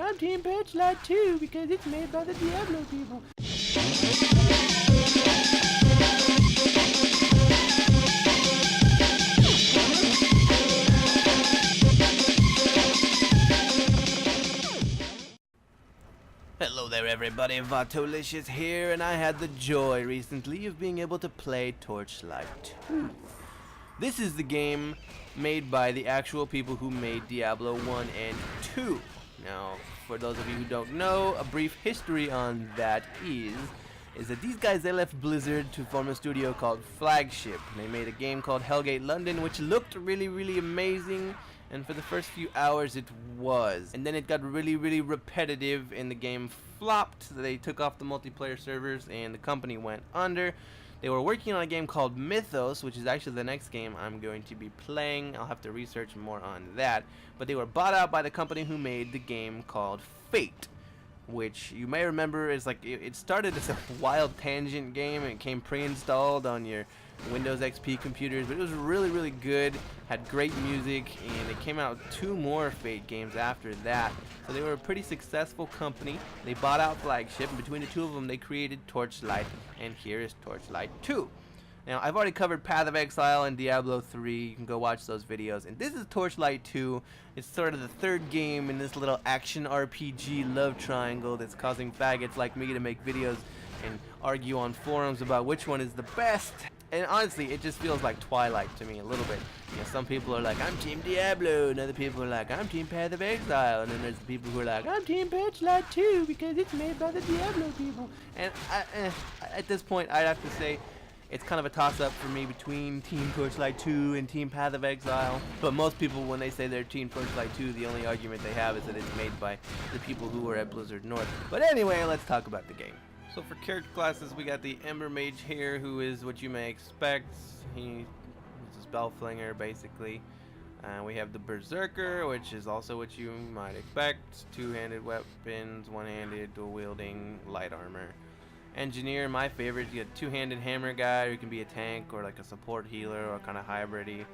I'm Team Torchlight too because it's made by the Diablo people. Hello there everybody, Vatolicious here, and I had the joy recently of being able to play Torchlight 2. This is the game made by the actual people who made Diablo 1 and 2. Now, for those of you who don't know, a brief history on that is that these guys, they left Blizzard to form a studio called Flagship. They made a game called Hellgate London, which looked really amazing, and for the first few hours it was. And then it got really repetitive and the game flopped. They took off the multiplayer servers and the company went under. They were working on a game called Mythos, which is actually the next game I'm going to be playing. I'll have to research more on that. But they were bought out by the company who made the game called Fate, which you may remember is like, it started as a wild tangent game. It came pre-installed on your Windows XP computers, but it was really good, had great music, and it came out 2 more Fate games after that. So they were a pretty successful company. They bought out Flagship, and between the two of them they created Torchlight, and here is Torchlight 2. Now, I've already covered Path of Exile and Diablo 3. You can go watch those videos. And this is Torchlight 2. It's sort of the third game in this little action RPG love triangle that's causing faggots like me to make videos and argue on forums about which one is the best. And honestly, it just feels like Twilight to me a little bit. You know, some people are like, I'm Team Diablo, and other people are like, I'm Team Path of Exile, and then there's the people who are like, I'm Team Torchlight too because it's made by the Diablo people. And at this point, I'd have to say it's kind of a toss-up for me between Team Torchlight 2 and Team Path of Exile. But most people, when they say they're Team Torchlight 2, the only argument they have is that it's made by the people who were at Blizzard North. But anyway, let's talk about the game. So for character classes, we got the Embermage here, who is what you may expect. He's a spellflinger, basically. We have the Berserker, which is also what you might expect. 2-handed weapons, 1-handed, dual-wielding, light armor. Engineer, my favorite. You got 2-handed hammer guy, who can be a tank or like a support healer or kind of hybrid-y.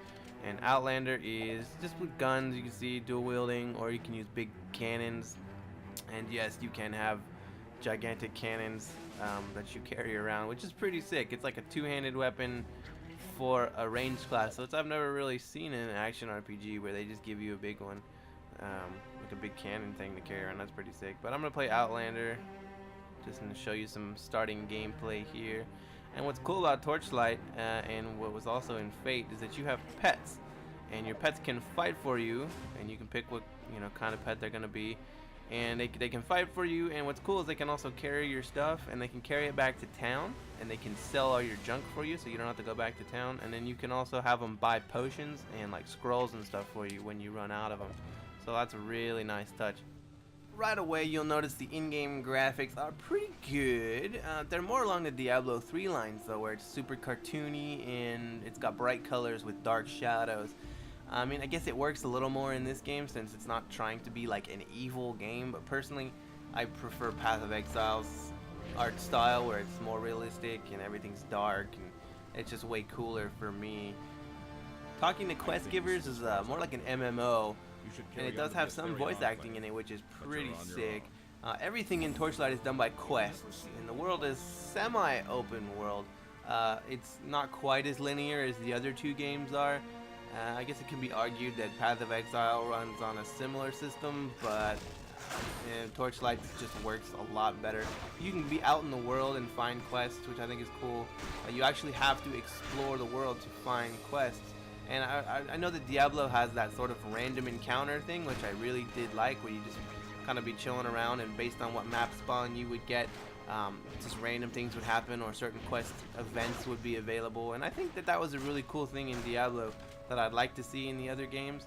And Outlander is just with guns. You can see dual-wielding, or you can use big cannons. And yes, you can have gigantic cannons that you carry around, which is pretty sick. It's like a 2-handed weapon for a ranged class, so I've never really seen an action RPG where they just give you a big one, like a big cannon thing to carry around. That's pretty sick. But I'm gonna play Outlander just to show you some starting gameplay here. And what's cool about Torchlight and what was also in Fate is that you have pets, and your pets can fight for you, and you can pick what kind of pet they're gonna be. And they can fight for you, and what's cool is they can also carry your stuff, and they can carry it back to town, and they can sell all your junk for you, so you don't have to go back to town. And then you can also have them buy potions and like scrolls and stuff for you when you run out of them. So that's a really nice touch. Right away, you'll notice the in-game graphics are pretty good. They're more along the Diablo 3 lines though, where it's super cartoony and it's got bright colors with dark shadows. I mean, I guess it works a little more in this game since it's not trying to be like an evil game, but personally, I prefer Path of Exile's art style where it's more realistic and everything's dark, and it's just way cooler for me. Talking to quest givers is more like an MMO, and it does have some voice acting in it, which is pretty sick. Everything in Torchlight is done by quests, and the world is semi-open world. It's not quite as linear as the other 2 games are. I guess it can be argued that Path of Exile runs on a similar system, but Torchlight just works a lot better. You can be out in the world and find quests, which I think is cool. You actually have to explore the world to find quests. And I know that Diablo has that sort of random encounter thing, which I really did like, where you just kind of be chilling around, and based on what map spawn you would get, just random things would happen, or certain quest events would be available. And I think that that was a really cool thing in Diablo that I'd like to see in the other games.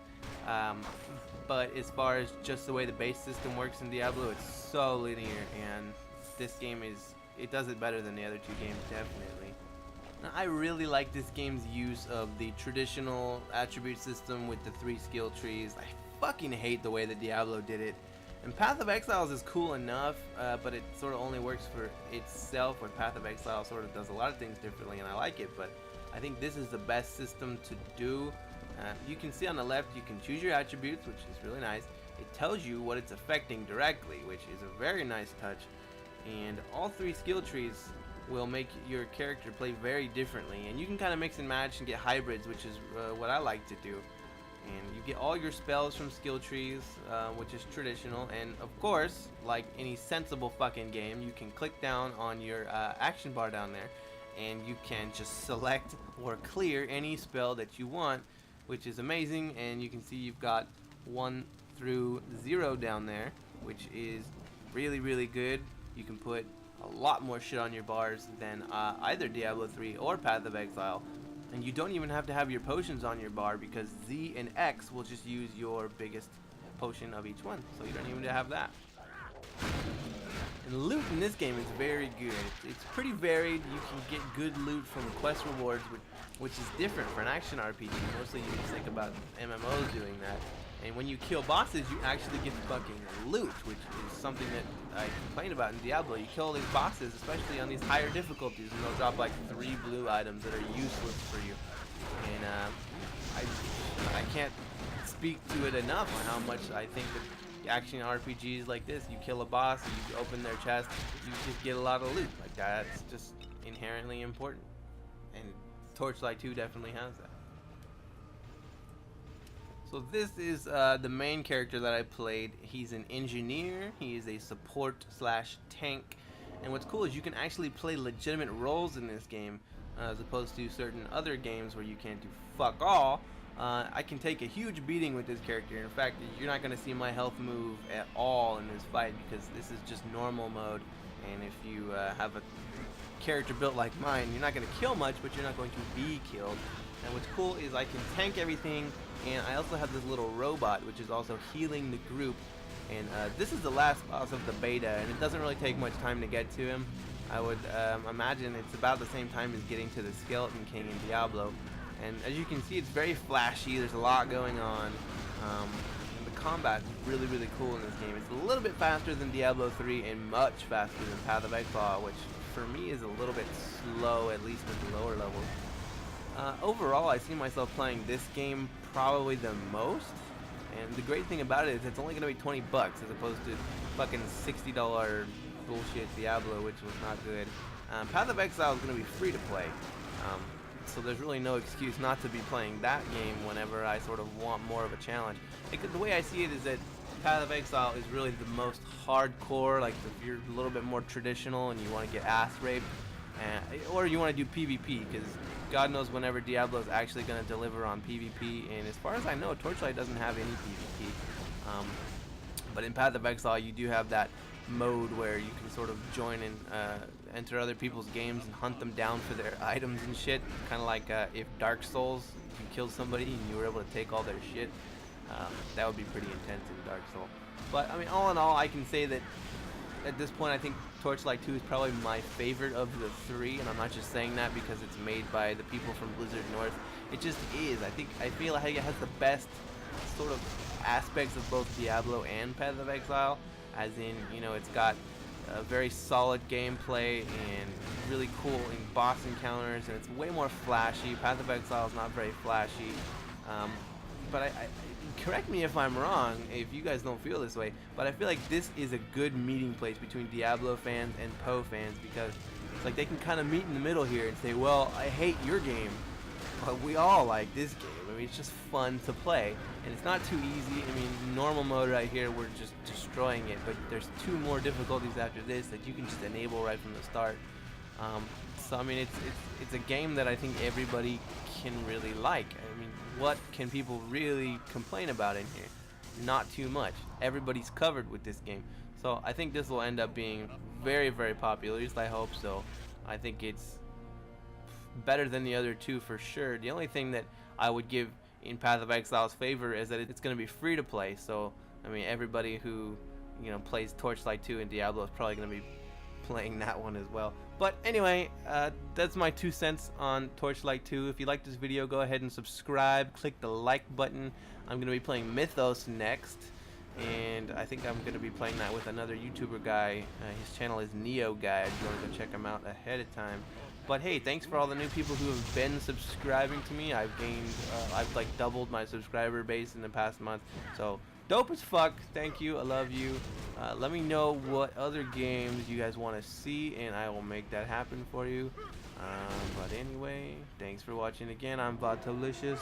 But as far as just the way the base system works in Diablo, it's so linear, and this game it does it better than the other 2 games, definitely. Now, I really like this game's use of the traditional attribute system with the 3 skill trees. I fucking hate the way that Diablo did it. And Path of Exiles is cool enough, but it sort of only works for itself, where Path of Exile sort of does a lot of things differently, and I like it, but I think this is the best system to do. You can see on the left, you can choose your attributes, which is really nice. it tells you what it's affecting directly, which is a very nice touch. And all 3 skill trees will make your character play very differently, and you can kind of mix and match and get hybrids, which is what I like to do. And you get all your spells from skill trees, which is traditional, and of course, like any sensible fucking game, you can click down on your action bar down there, and you can just select or clear any spell that you want, which is amazing. And you can see you've got 1 through 0 down there, which is really good. You can put a lot more shit on your bars than either Diablo 3 or Path of Exile. And you don't even have to have your potions on your bar, because Z and X will just use your biggest potion of each one. So you don't even have that. And loot in this game is very good. It's pretty varied. You can get good loot from quest rewards, which is different for an action RPG. Mostly you can think about MMOs doing that. And when you kill bosses, you actually get fucking loot, which is something that I complain about in Diablo. You kill these bosses, especially on these higher difficulties, and they'll drop like 3 blue items that are useless for you. And I can't speak to it enough on how much I think that action RPGs like this, you kill a boss, you open their chest, you just get a lot of loot. Like, that's just inherently important. And Torchlight 2 definitely has that. So this is the main character that I played. He's an engineer. He is a support / tank. And what's cool is you can actually play legitimate roles in this game, as opposed to certain other games where you can't do fuck all. I can take a huge beating with this character. In fact, you're not going to see my health move at all in this fight, because this is just normal mode. And if you have a character built like mine, you're not going to kill much, but you're not going to be killed. And what's cool is I can tank everything, and I also have this little robot which is also healing the group. And this is the last boss of the beta, and it doesn't really take much time to get to him. I would imagine it's about the same time as getting to the Skeleton King in Diablo. And as you can see, it's very flashy. There's a lot going on. And the combat is really cool in this game. It's a little bit faster than Diablo 3 and much faster than Path of Exile, which for me is a little bit slow, at least at the lower levels. Overall, I see myself playing this game probably the most, and the great thing about it is it's only going to be 20 bucks as opposed to fucking $60 bullshit Diablo, which was not good. Path of Exile is going to be free to play, so there's really no excuse not to be playing that game whenever I sort of want more of a challenge. The way I see it is that Path of Exile is really the most hardcore, like if you're a little bit more traditional and you want to get ass raped, or you want to do PvP, because God knows whenever Diablo is actually going to deliver on PvP. And as far as I know, Torchlight doesn't have any PvP. But in Path of Exile, you do have that mode where you can sort of join and enter other people's games and hunt them down for their items and shit. Kind of like if Dark Souls, you killed somebody and you were able to take all their shit. That would be pretty intense in Dark Souls. But I mean, all in all, I can say that at this point, I think Torchlight 2 is probably my favorite of the 3, and I'm not just saying that because it's made by the people from Blizzard North. It just is. I feel like it has the best sort of aspects of both Diablo and Path of Exile, as in, you know, it's got a very solid gameplay and really cool boss encounters, and it's way more flashy. Path of Exile is not very flashy, but I correct me if I'm wrong, if you guys don't feel this way, but I feel like this is a good meeting place between Diablo fans and Poe fans, because it's like they can kind of meet in the middle here and say, well, I hate your game, but we all like this game. I mean, it's just fun to play, and it's not too easy. I mean, normal mode right here, we're just destroying it, but there's 2 more difficulties after this that you can just enable right from the start. So I mean, it's a game that I think everybody can really like. I mean, what can people really complain about in here? Not too much. Everybody's covered with this game. So I think this will end up being very popular, at least I hope so. I think it's better than the other 2 for sure. The only thing that I would give in Path of Exile's favor is that it's going to be free to play. So I mean, everybody who, you know, plays Torchlight 2 and Diablo is probably going to be playing that one as well. But anyway, that's my 2 cents on Torchlight 2. If you like this video, go ahead and subscribe, click the like button. I'm going to be playing Mythos next, and I think I'm going to be playing that with another YouTuber guy. His channel is Neo Guy, if you want to go check him out ahead of time. But hey, thanks for all the new people who have been subscribing to me. I've like doubled my subscriber base in the past month, so dope as fuck. Thank you. I love you. Let me know what other games you guys want to see, and I will make that happen for you. But anyway, thanks for watching again. I'm Vatolicious.